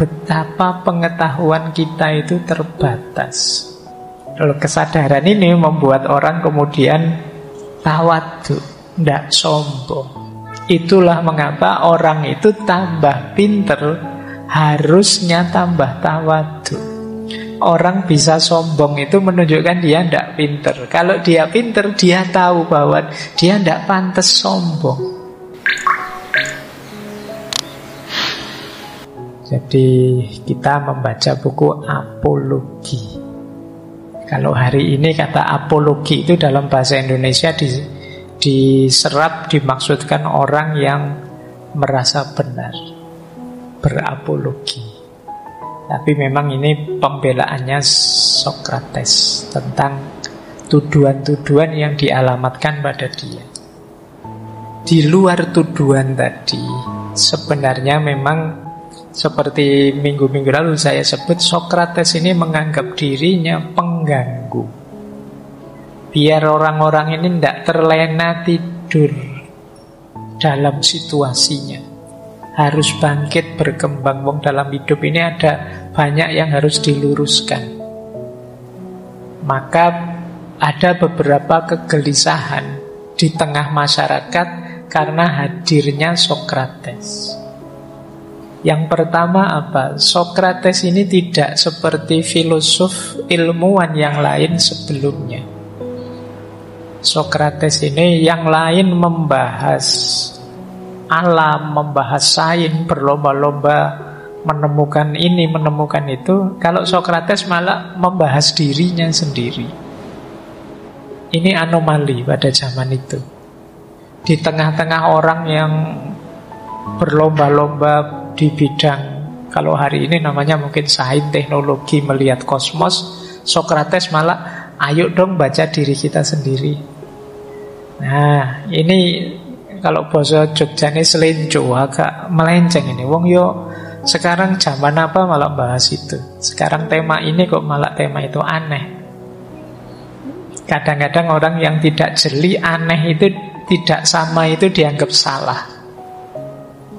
betapa pengetahuan kita itu terbatas. Kalau kesadaran ini membuat orang kemudian tawadhu, tidak sombong. Itulah mengapa orang itu tambah pinter, harusnya tambah tawadhu. Orang bisa sombong itu menunjukkan dia tidak pinter. Kalau dia pinter, dia tahu bahwa dia tidak pantas sombong. Jadi kita membaca buku apologi. Kalau hari ini kata apologi itu dalam bahasa Indonesia diserap dimaksudkan orang yang merasa benar, berapologi. Tapi memang ini pembelaannya Sokrates tentang tuduhan-tuduhan yang dialamatkan pada dia. Di luar tuduhan tadi, sebenarnya memang seperti minggu-minggu lalu saya sebut, Sokrates ini menganggap dirinya pengganggu. Biar orang-orang ini tidak terlena tidur dalam situasinya. Harus bangkit berkembang. Wong dalam hidup ini ada banyak yang harus diluruskan. Maka ada beberapa kegelisahan di tengah masyarakat karena hadirnya Sokrates. Yang pertama apa? Sokrates ini tidak seperti filosof ilmuwan yang lain sebelumnya. Sokrates ini yang lain membahas alam, membahas sains, berlomba-lomba menemukan ini, menemukan itu. Kalau Sokrates malah membahas dirinya sendiri. Ini anomali pada zaman itu. Di tengah-tengah orang yang berlomba-lomba di bidang, kalau hari ini namanya mungkin sains, teknologi, melihat kosmos, Sokrates malah ayo dong baca diri kita sendiri. Nah ini kalau bahasa Jogja ini selincu, agak melenceng ini. Wong yo sekarang zaman apa malah bahas itu, sekarang tema ini kok malah tema itu, aneh. Kadang-kadang orang yang tidak jeli aneh itu tidak sama itu dianggap salah,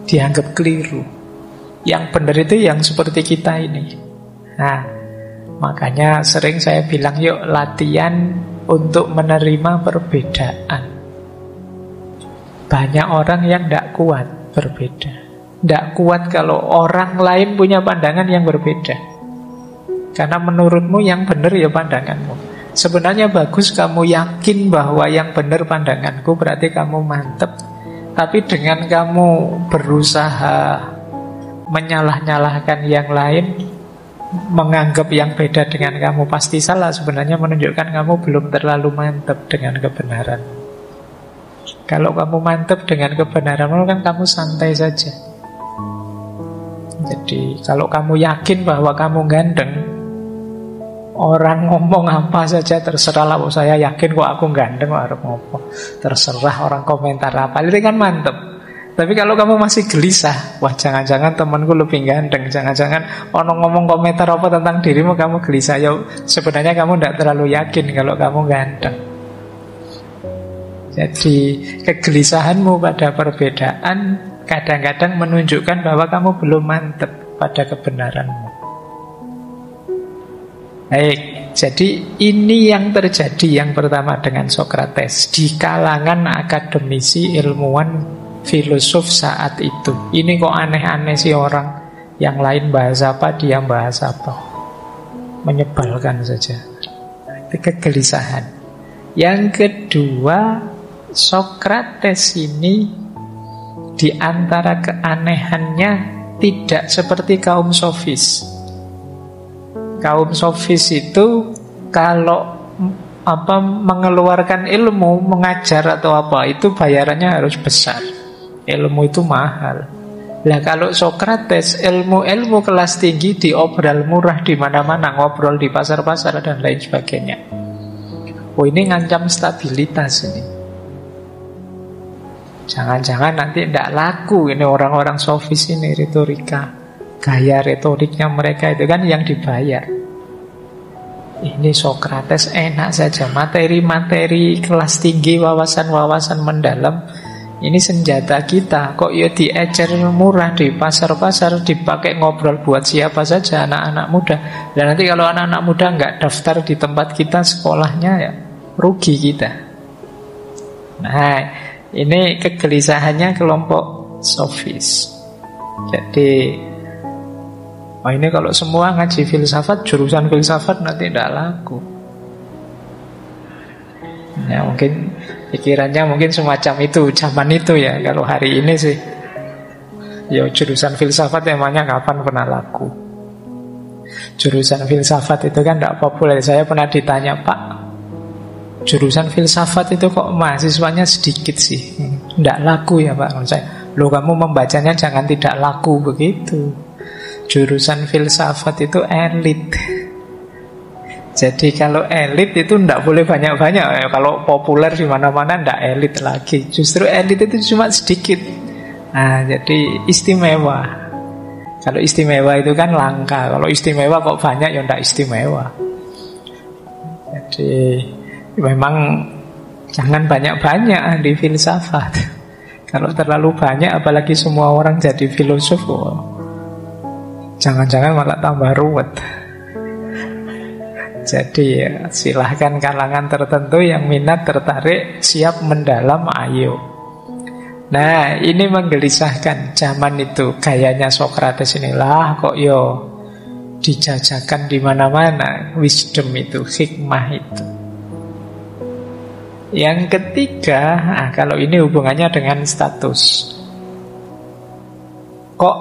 dianggap keliru. Yang benar itu yang seperti kita ini. Nah, makanya sering saya bilang yuk latihan untuk menerima perbedaan. Banyak orang yang tidak kuat berbeda. Tidak kuat kalau orang lain punya pandangan yang berbeda. Karena menurutmu yang benar ya pandanganmu. Sebenarnya bagus kamu yakin bahwa yang benar pandanganku, berarti kamu mantep. Tapi dengan kamu berusaha menyalah-nyalahkan yang lain, menganggap yang beda dengan kamu pasti salah, sebenarnya menunjukkan kamu belum terlalu mantap dengan kebenaran. Kalau kamu mantap dengan kebenaran, kan kamu santai saja. Jadi kalau kamu yakin bahwa kamu ganteng, orang ngomong apa saja terserah lah. Saya yakin kok aku ganteng, kok harus ngomong terserah orang komentar apa, itu kan mantap. Tapi kalau kamu masih gelisah, wah jangan-jangan temanku lebih ganteng, jangan-jangan orang ngomong komentar apa tentang dirimu, kamu gelisah. Ya sebenarnya kamu tidak terlalu yakin kalau kamu ganteng. Jadi kegelisahanmu pada perbedaan kadang-kadang menunjukkan bahwa kamu belum mantap pada kebenaranmu. Baik, jadi ini yang terjadi yang pertama dengan Sokrates di kalangan akademisi, ilmuwan, filosof saat itu. Ini kok aneh-aneh sih orang, yang lain bahas apa, dia bahas apa. Menyebalkan saja. Itu kegelisahan. Yang kedua, Sokrates ini di antara keanehannya tidak seperti kaum sofis. Kaum sofis itu kalau mengeluarkan ilmu, mengajar atau apa, itu bayarannya harus besar. Ilmu itu mahal. Lah kalau Sokrates, ilmu kelas tinggi diobral murah di mana-mana, ngobrol di pasar-pasar dan lain sebagainya. Oh, ini ngancam stabilitas ini. Jangan-jangan nanti tidak laku ini orang-orang sofis ini, retorika, gaya retoriknya mereka itu kan yang dibayar. Ini Sokrates enak saja, materi-materi kelas tinggi, wawasan-wawasan mendalam, Ini senjata kita. Kok ya diecer murah di pasar-pasar, dipakai ngobrol buat siapa saja, anak-anak muda. Dan nanti kalau anak-anak muda nggak daftar di tempat kita sekolahnya, ya rugi kita. Nah, ini kegelisahannya kelompok sofis. Jadi, ini kalau semua ngaji filsafat, jurusan filsafat nanti tidak laku. Ya mungkin pikirannya mungkin semacam itu zaman itu ya. Kalau hari ini sih ya jurusan filsafat emangnya kapan pernah laku. Jurusan filsafat itu kan tidak populer. Saya pernah ditanya, Pak, jurusan filsafat itu kok mahasiswanya sedikit sih, tidak laku ya Pak? Saya, loh kamu membacanya jangan tidak laku begitu. Jurusan filsafat itu elit. Jadi kalau elit itu tidak boleh banyak-banyak. Kalau populer di mana-mana tidak elit lagi. Justru elit itu cuma sedikit. Nah, jadi istimewa. Kalau istimewa itu kan langka. Kalau istimewa kok banyak, ya tidak istimewa. Jadi memang jangan banyak-banyak di filsafat. Kalau terlalu banyak, apalagi semua orang jadi filosof, jangan-jangan malah tambah ruwet. Jadi ya, silahkan kalangan tertentu yang minat, tertarik, siap mendalam, ayo. Nah, ini menggelisahkan zaman itu. Gayanya Sokrates inilah kok yo dijajakan di mana-mana wisdom itu, hikmah itu. Yang ketiga, kalau ini hubungannya dengan status. Kok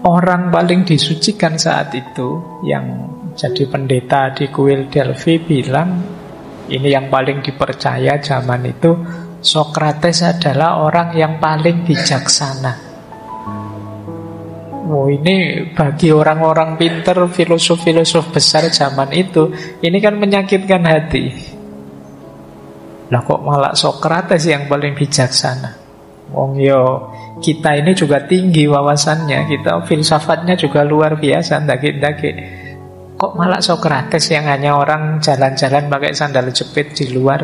orang paling disucikan saat itu yang jadi pendeta di kuil Delphi bilang, ini yang paling dipercaya zaman itu, Sokrates adalah orang yang paling bijaksana. Ini bagi orang-orang pinter, filosof-filosof besar zaman itu, ini kan menyakitkan hati. Lah kok malah Sokrates yang paling bijaksana? Wong yo, kita ini juga tinggi wawasannya, kita filsafatnya juga luar biasa, ndaki-ndaki. Kok malah Sokrates yang hanya orang jalan-jalan pakai sandal jepit di luar,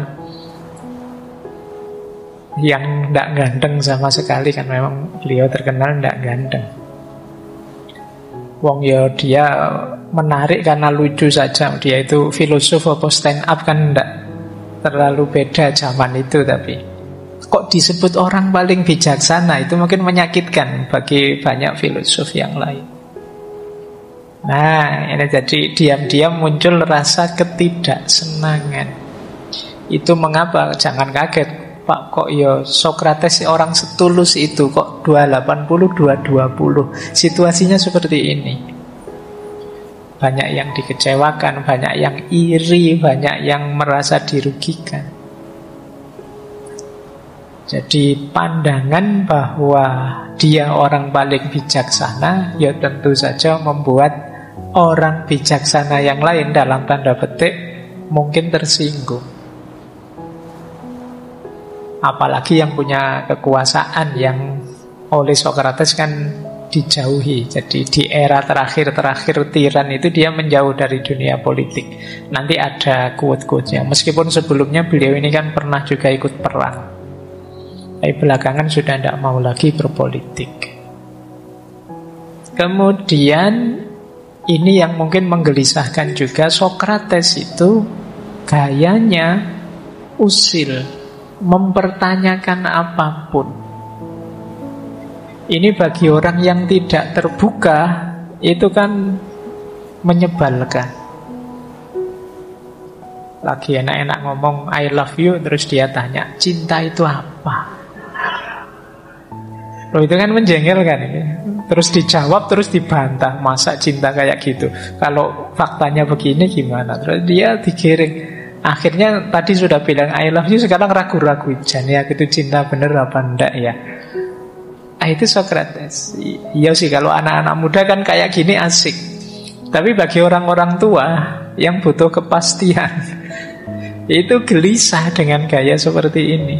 yang tidak ganteng sama sekali, kan memang beliau terkenal tidak ganteng. Wong ya dia menarik karena lucu saja. Dia itu filosof atau stand up kan tidak terlalu beda zaman itu. Tapi kok disebut orang paling bijaksana, itu mungkin menyakitkan bagi banyak filosof yang lain. Nah, ini jadi diam-diam muncul rasa ketidaksenangan. Itu mengapa? Jangan kaget, Pak, kok ya Sokrates orang setulus itu, kok 280, 220. Situasinya seperti ini. Banyak yang dikecewakan, banyak yang iri, banyak yang merasa dirugikan. Jadi pandangan bahwa dia orang paling bijaksana, ya tentu saja membuat orang bijaksana yang lain dalam tanda petik mungkin tersinggung. Apalagi yang punya kekuasaan, yang oleh Sokrates kan dijauhi. Jadi di era terakhir tiran itu dia menjauh dari dunia politik. Nanti ada quote-quote-nya. Meskipun sebelumnya beliau ini kan pernah juga ikut perang, tapi belakangan sudah tidak mau lagi berpolitik. Kemudian ini yang mungkin menggelisahkan juga, Sokrates itu gayanya usil, mempertanyakan apapun. Ini bagi orang yang tidak terbuka itu kan menyebalkan. Lagi enak-enak ngomong I love you, terus dia tanya, cinta itu apa? Loh, itu kan menjengkelkan ini. Terus dijawab, terus dibantah, masa cinta kayak gitu? Kalau faktanya begini gimana? Terus dia digiring. Akhirnya tadi sudah bilang I love you, sekarang ragu-ragu, jane aku itu cinta bener apa enggak ya? Itu Sokrates. Iya sih, kalau anak-anak muda kan kayak gini asik. Tapi bagi orang-orang tua yang butuh kepastian, itu gelisah dengan gaya seperti ini.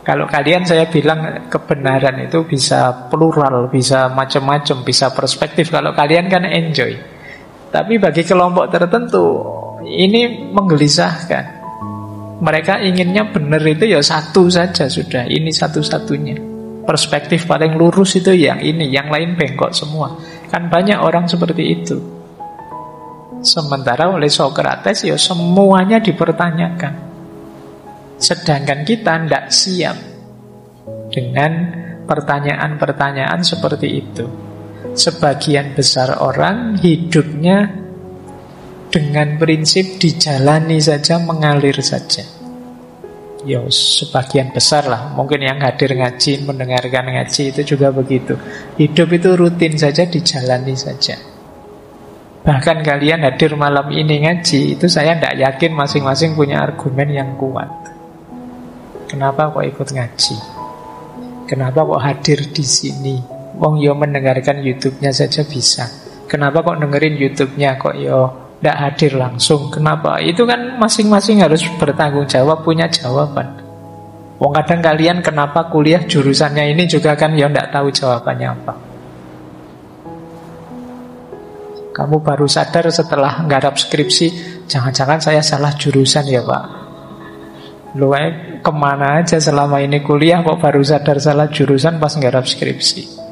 Kalau kalian, saya bilang kebenaran itu bisa plural, bisa macam-macam, bisa perspektif. Kalau kalian kan enjoy. Tapi bagi kelompok tertentu ini menggelisahkan. Mereka inginnya benar itu ya satu saja sudah. Ini satu-satunya. Perspektif paling lurus itu yang ini, yang lain bengkok semua. Kan banyak orang seperti itu. Sementara oleh Sokrates ya semuanya dipertanyakan. Sedangkan kita tidak siap dengan pertanyaan-pertanyaan seperti itu. Sebagian besar orang hidupnya dengan prinsip dijalani saja, mengalir saja. Ya sebagian besar lah. Mungkin yang hadir ngaji, mendengarkan ngaji itu juga begitu. Hidup itu rutin saja, dijalani saja. Bahkan kalian hadir malam ini ngaji, itu saya tidak yakin masing-masing punya argumen yang kuat. Kenapa kok ikut ngaji? Kenapa kok hadir di sini? Wong yo mendengarkan YouTube-nya saja bisa. Kenapa kok dengerin YouTube-nya kok yo tidak hadir langsung? Kenapa? Itu kan masing-masing harus bertanggung jawab, punya jawaban. Wong kadang kalian kenapa kuliah jurusannya ini juga kan yo tidak tahu jawabannya apa. Kamu baru sadar setelah nggarap skripsi, jangan-jangan saya salah jurusan ya Pak. Lu kemana aja selama ini kuliah kok baru sadar salah jurusan pas nggarap skripsi.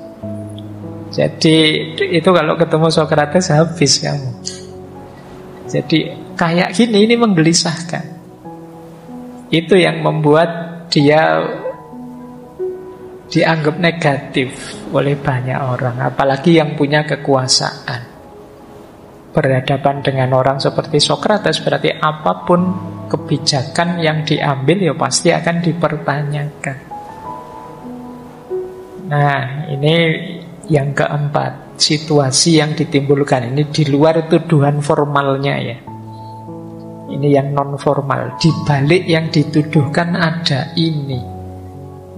Jadi itu kalau ketemu Sokrates habis kamu. Jadi kayak gini, ini menggelisahkan. Itu yang membuat dia dianggap negatif oleh banyak orang, apalagi yang punya kekuasaan. Berhadapan dengan orang seperti Sokrates berarti apapun kebijakan yang diambil ya pasti akan dipertanyakan. Nah, ini yang keempat, situasi yang ditimbulkan. Ini di luar tuduhan formalnya ya. Ini yang non formal. Di balik yang dituduhkan ada ini.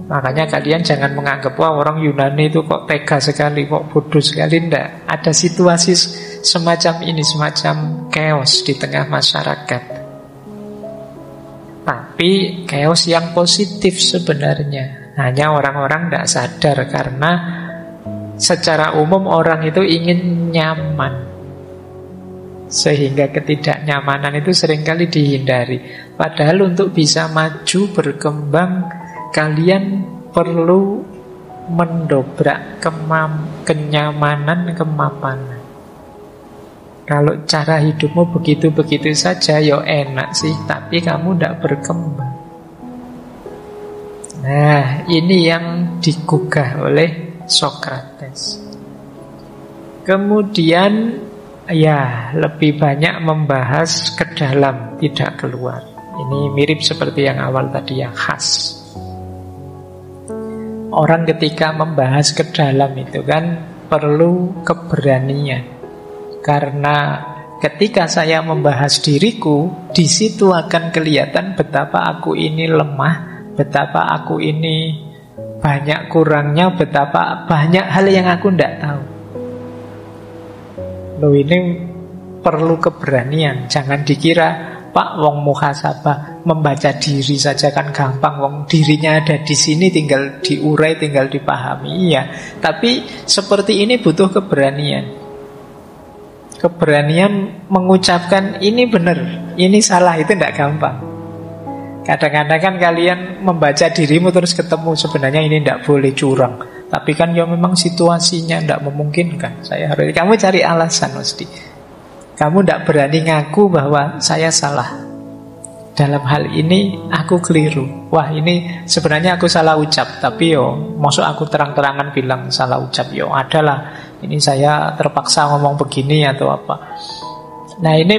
Makanya kalian jangan menganggap wah orang Yunani itu kok tega sekali, kok bodoh sekali. Tidak. Ada situasi semacam ini, semacam chaos di tengah masyarakat. Tapi chaos yang positif sebenarnya. Hanya orang-orang tidak sadar karena secara umum orang itu ingin nyaman. Sehingga ketidaknyamanan itu seringkali dihindari. Padahal untuk bisa maju, berkembang, kalian perlu mendobrak kenyamanan, kemapanan. Kalau cara hidupmu begitu-begitu saja, ya enak sih, tapi kamu tidak berkembang. Nah, ini yang digugah oleh Sokrates. Kemudian, ya, lebih banyak membahas ke dalam, tidak keluar. Ini mirip seperti yang awal tadi, yang khas. Orang ketika membahas ke dalam itu kan perlu keberanian. Karena ketika saya membahas diriku, di situ akan kelihatan betapa aku ini lemah, betapa aku ini banyak kurangnya, betapa banyak hal yang aku tidak tahu. Loh, ini perlu keberanian. Jangan dikira Pak wong muhasabah membaca diri saja kan gampang, wong dirinya ada di sini tinggal diurai, tinggal dipahami. Iya, tapi seperti ini butuh keberanian. Keberanian mengucapkan ini benar, ini salah, itu tidak gampang. Kadang-kadang kan kalian membaca dirimu terus ketemu sebenarnya ini tidak boleh curang. Tapi kan ya memang situasinya tidak memungkinkan. Saya harus, kamu cari alasan mesti. Kamu tidak berani ngaku bahwa saya salah. Dalam hal ini aku keliru. Wah, ini sebenarnya aku salah ucap. Tapi maksud aku terang-terangan bilang salah ucap. Adalah ini saya terpaksa ngomong begini atau apa. Nah, ini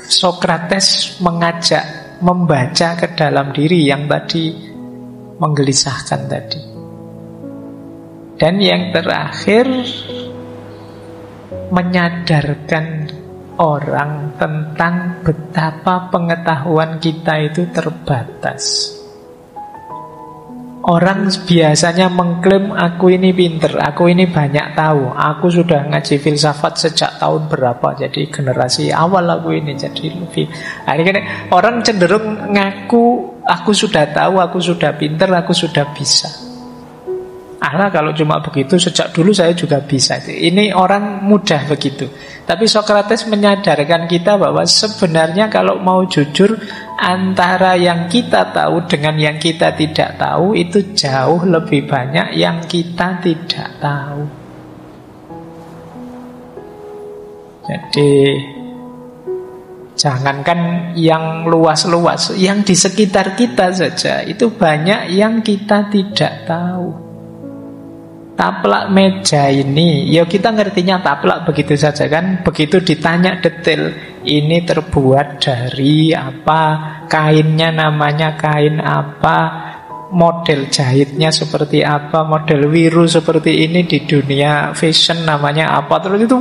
Sokrates mengajak membaca ke dalam diri yang tadi menggelisahkan tadi. Dan yang terakhir, menyadarkan orang tentang betapa pengetahuan kita itu terbatas. Orang biasanya mengklaim aku ini pinter, aku ini banyak tahu, aku sudah ngaji filsafat sejak tahun berapa, jadi generasi awal aku ini, jadi lebih. Akhirnya orang cenderung ngaku Aku sudah tahu, aku sudah pinter, aku sudah bisa. Allah kalau cuma begitu, sejak dulu saya juga bisa. Ini orang mudah begitu. Tapi Sokrates menyadarkan kita bahwa sebenarnya kalau mau jujur, antara yang kita tahu dengan yang kita tidak tahu, itu jauh lebih banyak yang kita tidak tahu. Jadi jangankan yang luas-luas, yang di sekitar kita saja itu banyak yang kita tidak tahu. Taplak meja ini, ya kita ngertinya taplak begitu saja kan. Begitu ditanya detail, ini terbuat dari apa, kainnya namanya kain apa, model jahitnya seperti apa, model wiru seperti ini di dunia fashion namanya apa. Terus itu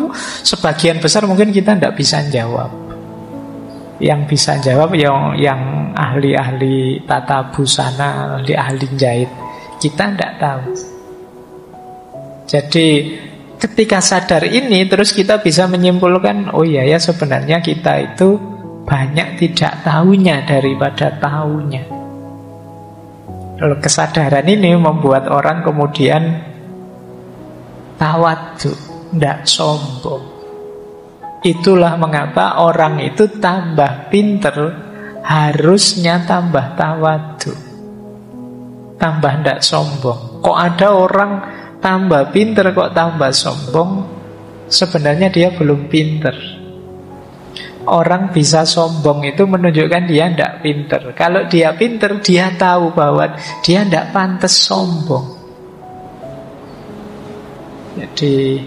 sebagian besar mungkin kita tidak bisa jawab. Yang bisa jawab yang ahli-ahli tata busana, ahli jahit. Kita tidak tahu. Jadi ketika sadar ini, terus kita bisa menyimpulkan, oh iya ya sebenarnya kita itu banyak tidak tahunya daripada tahunya. Lalu kesadaran ini membuat orang kemudian tawadhu, tidak sombong. Itulah mengapa orang itu tambah pinter harusnya tambah tawadhu, tambah tidak sombong. Kok ada orang tambah pinter kok tambah sombong? Sebenarnya dia belum pinter. Orang bisa sombong itu menunjukkan dia tidak pinter. Kalau dia pinter, dia tahu bahwa dia tidak pantas sombong. Jadi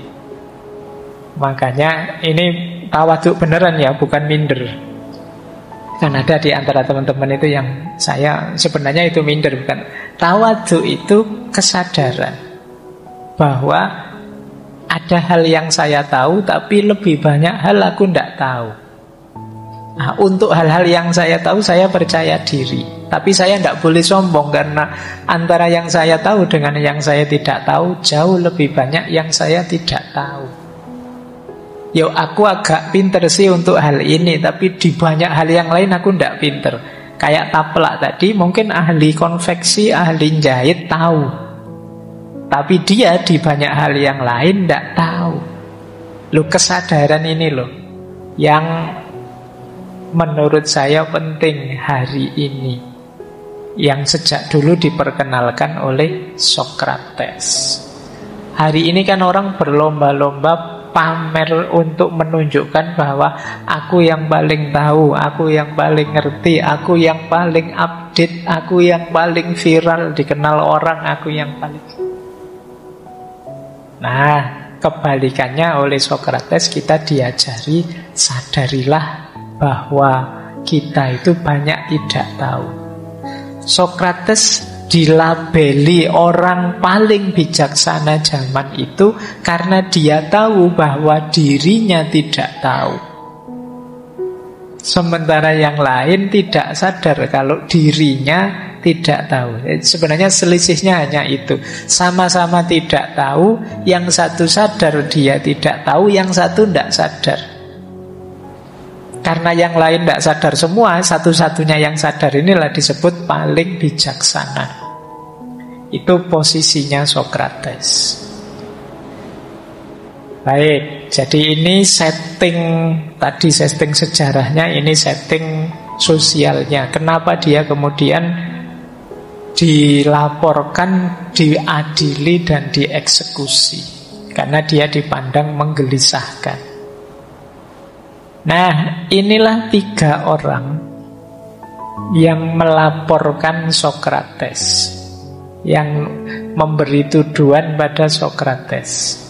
makanya ini tawadhu beneran ya, bukan minder. Kan ada di antara teman-teman itu yang saya sebenarnya itu minder, bukan. Tawadhu itu kesadaran bahwa ada hal yang saya tahu, tapi lebih banyak hal aku tidak tahu. Nah, untuk hal-hal yang saya tahu, saya percaya diri. Tapi saya tidak boleh sombong, karena antara yang saya tahu dengan yang saya tidak tahu, jauh lebih banyak yang saya tidak tahu. Yo, aku agak pinter sih untuk hal ini, tapi di banyak hal yang lain aku tidak pinter. Kayak taplak tadi, mungkin ahli konveksi, ahli jahit tahu, tapi dia di banyak hal yang lain tidak tahu. Loh, kesadaran ini loh yang menurut saya penting hari ini, yang sejak dulu diperkenalkan oleh Sokrates. Hari ini kan orang berlomba-lomba pamer untuk menunjukkan bahwa aku yang paling tahu, aku yang paling ngerti, aku yang paling update, aku yang paling viral, dikenal orang, aku yang paling... Nah, kebalikannya oleh Sokrates kita diajari, sadarilah bahwa kita itu banyak tidak tahu. Sokrates dilabeli orang paling bijaksana zaman itu karena dia tahu bahwa dirinya tidak tahu. Sementara yang lain tidak sadar kalau dirinya tidak tahu. Sebenarnya selisihnya hanya itu. Sama-sama tidak tahu, yang satu sadar dia tidak tahu, yang satu tidak sadar. Karena yang lain tidak sadar semua, satu-satunya yang sadar inilah disebut paling bijaksana. Itu posisinya Sokrates. Baik, jadi ini setting, tadi setting sejarahnya, ini setting sosialnya. Kenapa dia kemudian dilaporkan, diadili dan dieksekusi? Karena dia dipandang menggelisahkan. Nah, inilah 3 orang yang melaporkan Sokrates, yang memberi tuduhan pada Sokrates.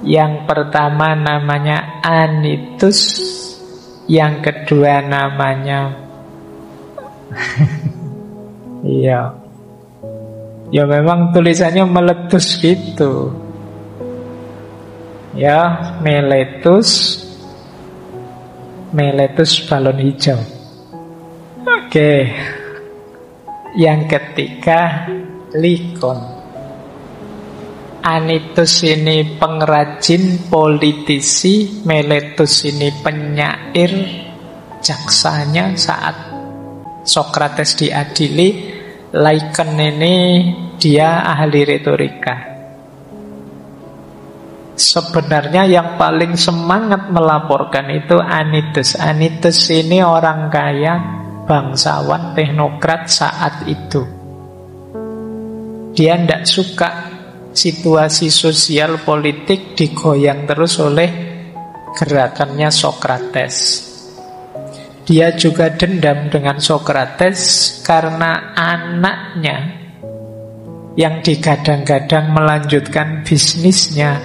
Yang pertama namanya Anytus, yang kedua namanya iya, ya memang tulisannya meletus gitu. Ya, Meletus balon hijau. Oke. Yang ketiga Likon. Anytus ini pengrajin, politisi. Meletus ini penyair, jaksanya saat Sokrates diadili, Lycon ini dia ahli retorika. Sebenarnya yang paling semangat melaporkan itu Anytus. Anytus ini orang kaya, bangsawan, teknokrat saat itu. Dia tidak suka situasi sosial politik digoyang terus oleh gerakannya Sokrates. Dia juga dendam dengan Sokrates karena anaknya yang digadang-gadang melanjutkan bisnisnya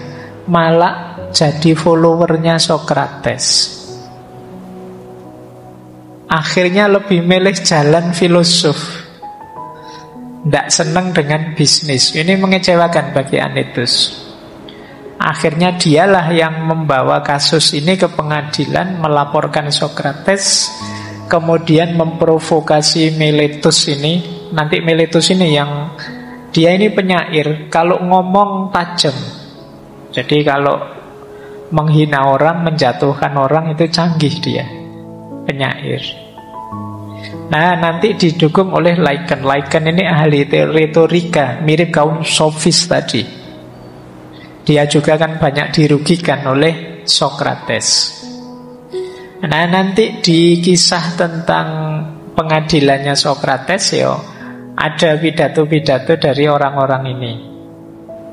malah jadi followernya Sokrates. Akhirnya lebih milih jalan filosof, tidak senang dengan bisnis. Ini mengecewakan bagi Anytus. Akhirnya dialah yang membawa kasus ini ke pengadilan, melaporkan Sokrates, kemudian memprovokasi Miletus ini. Nanti Miletus ini yang dia ini penyair, kalau ngomong tajam. Jadi kalau menghina orang, menjatuhkan orang itu canggih dia, penyair. Nah, nanti didukung oleh Lycon. Lycon ini ahli retorika, mirip kaum sofis tadi. Dia juga kan banyak dirugikan oleh Sokrates. Nah, nanti di kisah tentang pengadilannya Sokrates ya, ada pidato-pidato dari orang-orang ini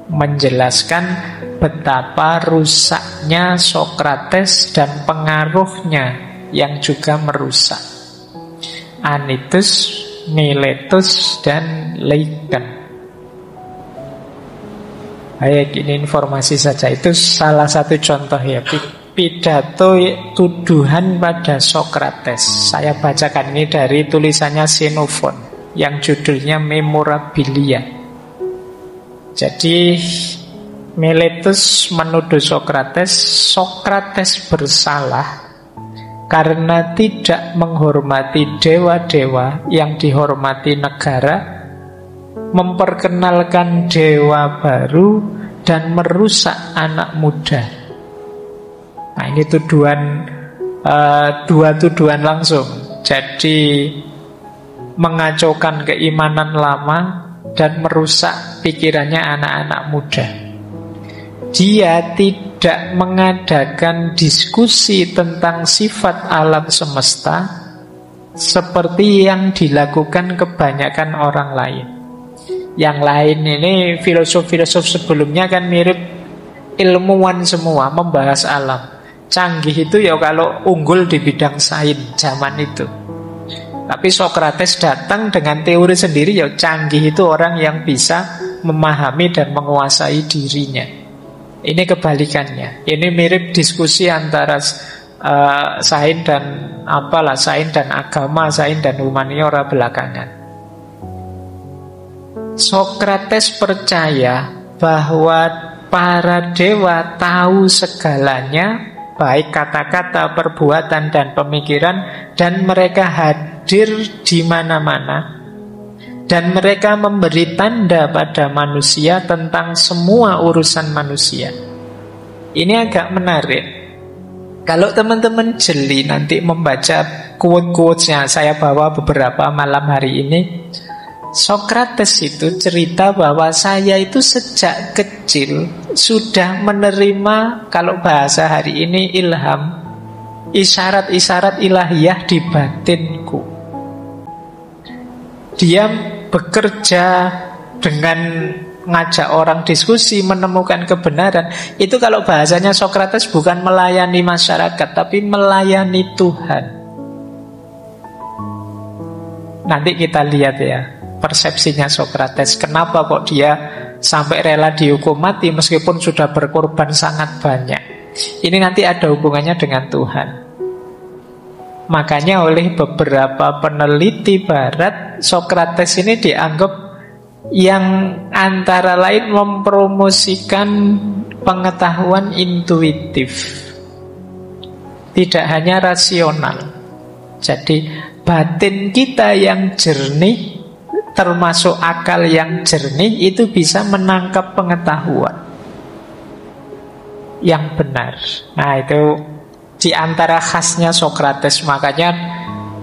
menjelaskan betapa rusaknya Sokrates dan pengaruhnya yang juga merusak Anytus, Miletus, dan Lycon. Baik, ini informasi saja. Itu salah satu contoh ya, pidato tuduhan pada Sokrates. Saya bacakan ini dari tulisannya Xenophon yang judulnya Memorabilia. Jadi Miletus menuduh Sokrates, Sokrates bersalah karena tidak menghormati dewa-dewa yang dihormati negara, memperkenalkan dewa baru, dan merusak anak muda. Nah, ini dua tuduhan langsung. Jadi mengacaukan keimanan lama dan merusak pikirannya anak-anak muda. Dia tidak mengadakan diskusi tentang sifat alam semesta seperti yang dilakukan kebanyakan orang lain. Yang lain ini filosof-filosof sebelumnya kan mirip ilmuwan semua, membahas alam. Canggih itu ya kalau unggul di bidang sains zaman itu. Tapi Sokrates datang dengan teori sendiri, ya canggih itu orang yang bisa memahami dan menguasai dirinya. Ini kebalikannya. Ini mirip diskusi antara sains dan sains dan agama, sains dan humaniora belakangan. Sokrates percaya bahwa para dewa tahu segalanya, baik kata-kata, perbuatan, dan pemikiran, dan mereka hadir di mana-mana, dan mereka memberi tanda pada manusia tentang semua urusan manusia. Ini agak menarik. Kalau teman-teman jeli nanti membaca quote-quotesnya, saya bawa beberapa malam hari ini. Sokrates itu cerita bahwa saya itu sejak kecil sudah menerima, kalau bahasa hari ini, ilham, isyarat-isyarat ilahiyah di batinku. Dia bekerja dengan ngajak orang diskusi, menemukan kebenaran. Itu kalau bahasanya Sokrates bukan melayani masyarakat, tapi melayani Tuhan. Nanti kita lihat ya persepsinya Sokrates. Kenapa kok dia sampai rela dihukum mati meskipun sudah berkorban sangat banyak. Ini nanti ada hubungannya dengan Tuhan. Makanya oleh beberapa peneliti barat, Sokrates ini dianggap yang antara lain mempromosikan pengetahuan intuitif, tidak hanya rasional. Jadi batin kita yang jernih, termasuk akal yang jernih, itu bisa menangkap pengetahuan yang benar. Nah, itu di antara khasnya Sokrates. Makanya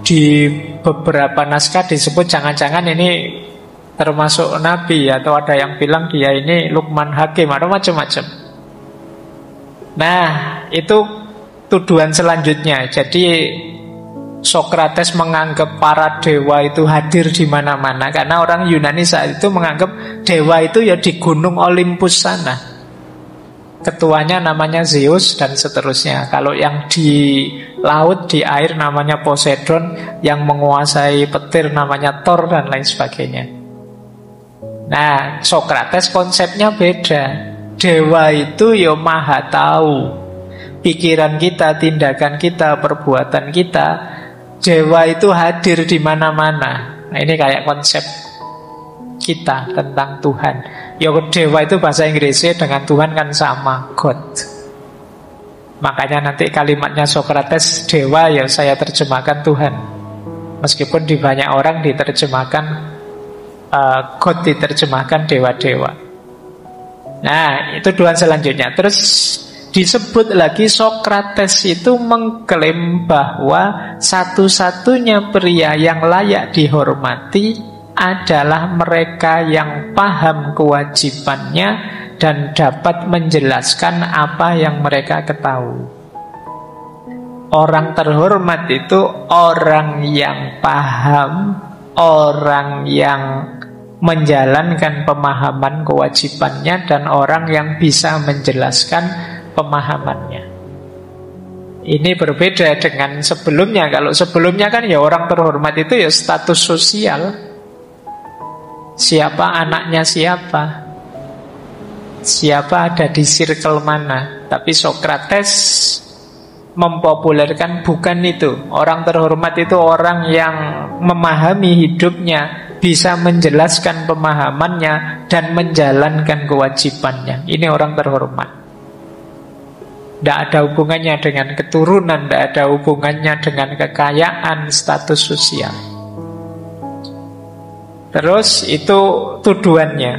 di beberapa naskah disebut jangan-jangan ini termasuk nabi, atau ada yang bilang dia ini Luqman Hakim, ada macam-macam. Nah, itu tuduhan selanjutnya. Jadi Sokrates menganggap para dewa itu hadir di mana-mana, karena orang Yunani saat itu menganggap dewa itu ya di gunung Olympus sana. Ketuanya namanya Zeus dan seterusnya. Kalau yang di laut, di air namanya Poseidon, yang menguasai petir namanya Thor dan lain sebagainya. Nah, Sokrates konsepnya beda. Dewa itu ya maha tahu pikiran kita, tindakan kita, perbuatan kita. Dewa itu hadir di mana-mana. Nah, ini kayak konsep kita tentang Tuhan. Ya, dewa itu bahasa Inggrisnya dengan Tuhan kan sama, God. Makanya nanti kalimatnya Sokrates, dewa, ya saya terjemahkan Tuhan. Meskipun di banyak orang diterjemahkan God, diterjemahkan dewa-dewa. Nah, itu tuduhan selanjutnya. Terus disebut lagi Sokrates itu mengklaim bahwa satu-satunya pria yang layak dihormati adalah mereka yang paham kewajibannya dan dapat menjelaskan apa yang mereka ketahui. Orang terhormat itu orang yang paham, orang yang menjalankan pemahaman kewajibannya, dan orang yang bisa menjelaskan pemahamannya. Ini berbeda dengan sebelumnya. Kalau sebelumnya kan ya orang terhormat itu ya status sosial. Siapa anaknya siapa, siapa ada di circle mana. Tapi Sokrates mempopulerkan bukan itu. Orang terhormat itu orang yang memahami hidupnya, bisa menjelaskan pemahamannya, dan menjalankan kewajibannya. Ini orang terhormat. Tidak ada hubungannya dengan keturunan, tidak ada hubungannya dengan kekayaan, status sosial. Terus itu tuduhannya.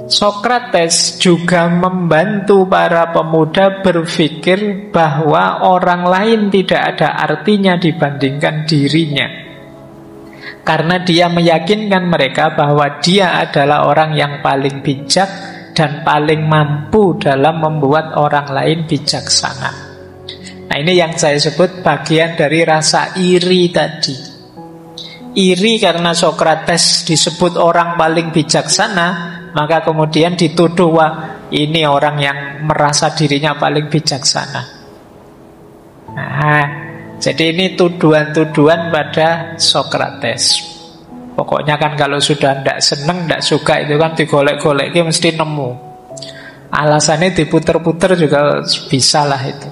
Sokrates juga membantu para pemuda berpikir bahwa orang lain tidak ada artinya dibandingkan dirinya, karena dia meyakinkan mereka bahwa dia adalah orang yang paling bijak dan paling mampu dalam membuat orang lain bijaksana. Nah, ini yang saya sebut bagian dari rasa iri tadi. Iri karena Sokrates disebut orang paling bijaksana, maka kemudian dituduh, wah ini orang yang merasa dirinya paling bijaksana. Nah, jadi ini tuduhan-tuduhan pada Sokrates. Pokoknya kan kalau sudah tidak seneng, tidak suka, itu kan digolek-golek mesti nemu. Alasannya diputer-puter juga bisa lah itu.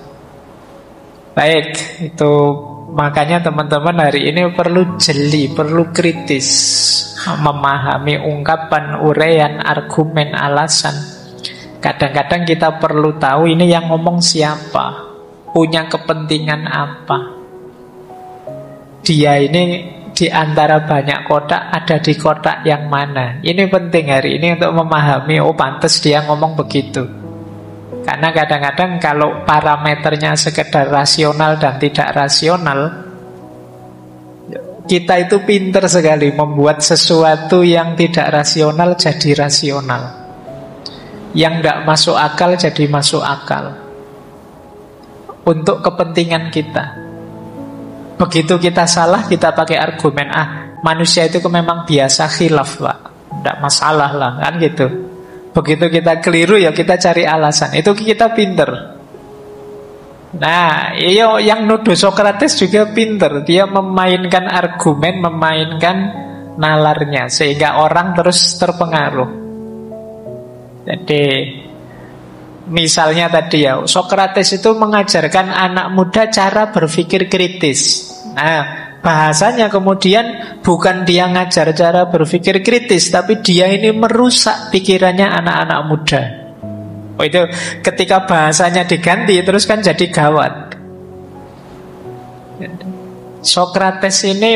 Baik, itu makanya teman-teman hari ini perlu jeli, perlu kritis, memahami ungkapan, uraian, argumen, alasan. Kadang-kadang kita perlu tahu ini yang ngomong siapa, punya kepentingan apa. Dia ini di antara banyak kotak ada di kotak yang mana. Ini penting hari ini untuk memahami, oh pantas dia ngomong begitu. Karena kadang-kadang kalau parameternya sekedar rasional dan tidak rasional, kita itu pinter sekali membuat sesuatu yang tidak rasional jadi rasional, yang tidak masuk akal jadi masuk akal, untuk kepentingan kita. Begitu kita salah, kita pakai argumen, manusia itu memang biasa khilaf, Pak, tidak masalah lah, kan gitu. Begitu kita keliru, ya kita cari alasan. Itu kita pinter. Nah, yang nuduh Sokrates juga pinter. Dia memainkan argumen, memainkan nalarnya, sehingga orang terus terpengaruh. Jadi misalnya tadi ya, Sokrates itu mengajarkan anak muda cara berpikir kritis. Nah, bahasanya kemudian bukan dia ngajar cara berpikir kritis, tapi dia ini merusak pikirannya anak-anak muda. Oh, itu ketika bahasanya diganti terus kan jadi gawat. Sokrates ini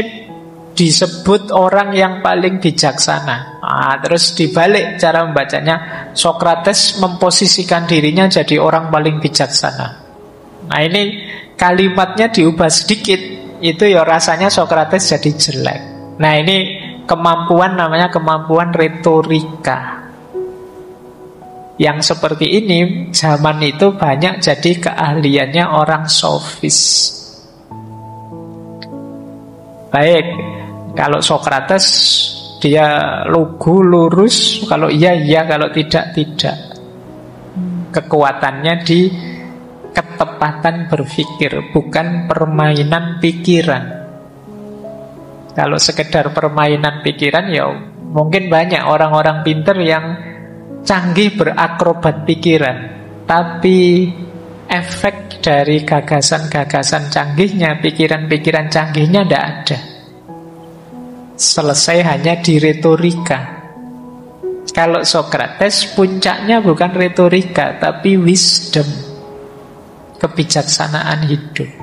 disebut orang yang paling bijaksana. Terus dibalik cara membacanya, Sokrates memposisikan dirinya jadi orang paling bijaksana. Nah, ini kalimatnya diubah sedikit. itu ya rasanya Sokrates jadi jelek. Nah ini kemampuan, namanya kemampuan retorika. Yang seperti ini zaman itu banyak jadi keahliannya orang sofis. Baik, kalau Sokrates dia lugu lurus, kalau iya iya, kalau tidak tidak. Kekuatannya di ketepatan berpikir, bukan permainan pikiran. Kalau sekedar permainan pikiran ya mungkin banyak orang-orang pinter yang canggih berakrobat pikiran, tapi efek dari gagasan-gagasan canggihnya, pikiran-pikiran canggihnya tidak ada. Selesai hanya di retorika. Kalau Sokrates puncaknya bukan retorika, tapi wisdom, kebijaksanaan hidup.